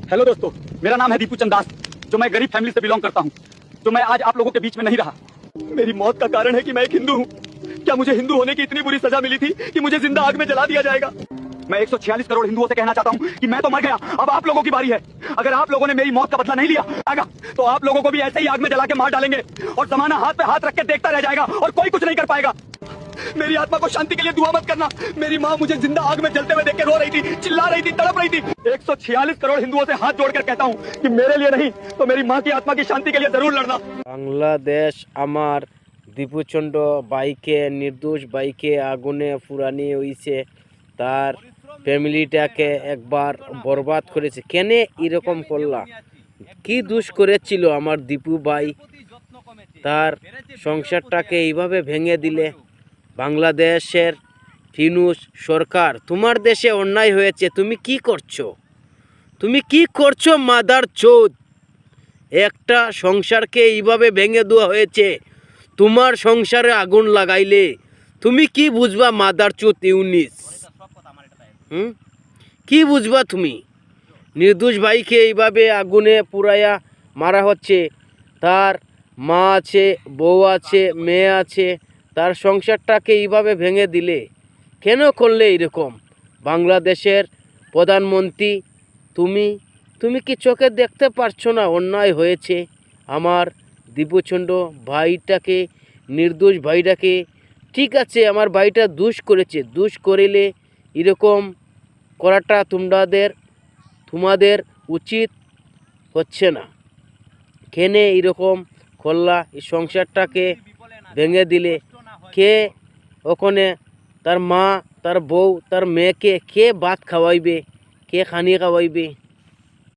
Hello दोस्तों, मेरा नाम है दीपू चंद दास, जो मैं गरीब फैमिली से बिलोंग करता हूँ। जो मैं आज आप लोगों के बीच में नहीं रहा, मेरी मौत का कारण है कि मैं एक हिंदू हूँ। क्या मुझे हिंदू होने की इतनी बुरी सजा मिली थी कि मुझे जिंदा आग में जला दिया जाएगा? मैं 146 करोड़ हिंदुओं से कहना चाहता हूँ कि मैं तो मर गया, अब आप लोगों की बारी है। अगर आप लोगों ने मेरी मौत का बदला नहीं लिया आगा, तो आप लोगों को भी ऐसे ही आग में जला के मार डालेंगे और जमाना हाथ पे हाथ रख के देखता रह जाएगा और कोई कुछ नहीं कर पाएगा। मेरी आत्मा को शांति के लिए दुआ मत करना। मेरी माँ मुझे जिंदा आग में जलते हुए देख के रो रही थी, चिल्ला रही थी, तड़प रही थी। 146 करोड़ हिंदुओं से हाथ जोड़कर कहता हूँ कि मेरे लिए नहीं तो मेरी माँ की आत्मा की शांति के लिए जरूर लड़ना। बांग्लादेश আমার দীপুচন্দ্র বাইকে নির্দোষ বাইকে আগুনে পুরানি হইছে, তার ফ্যামিলিটাকে একবার বরবাদ করেছে। কেন এরকম করলা? কি দোষ করেছিল আমার দীপু ভাই? তার সংসারটাকে এইভাবে ভেঙে দিলে। বাংলাদেশের ফিনুস সরকার, তোমার দেশে অন্যায় হয়েছে, তুমি কি করছো? তুমি কি করছো মাদার চোদ? একটা সংসারকে এইভাবে ভেঙে দেওয়া হয়েছে, তোমার সংসারে আগুন লাগাইলে তুমি কি বুঝবা মাদার চোদ ইউনিস? কি বুঝবা তুমি? নির্দোষ ভাইকে এইভাবে আগুনে পুরাইয়া মারা হচ্ছে। তার মা আছে, বউ আছে, মেয়ে আছে, তার সংসারটাকে এইভাবে ভেঙে দিলে। কেন করলে এরকম? বাংলাদেশের প্রধানমন্ত্রী তুমি তুমি কি চোখে দেখতে পারছো না অন্যায় হয়েছে? আমার দীপুচন্দ্র ভাইটাকে, নির্দোষ ভাইটাকে, ঠিক আছে আমার ভাইটা দোষ করেছে, দোষ করিলে এরকম করাটা তোমাদের উচিত হচ্ছে না। কেনে এরকম করলা? এই সংসারটাকে ভেঙে দিলে। কে ওখানে তার মা, তার বউ, তার মেয়েকে কে ভাত খাওয়াইবে, কে খানি খাওয়াইবে?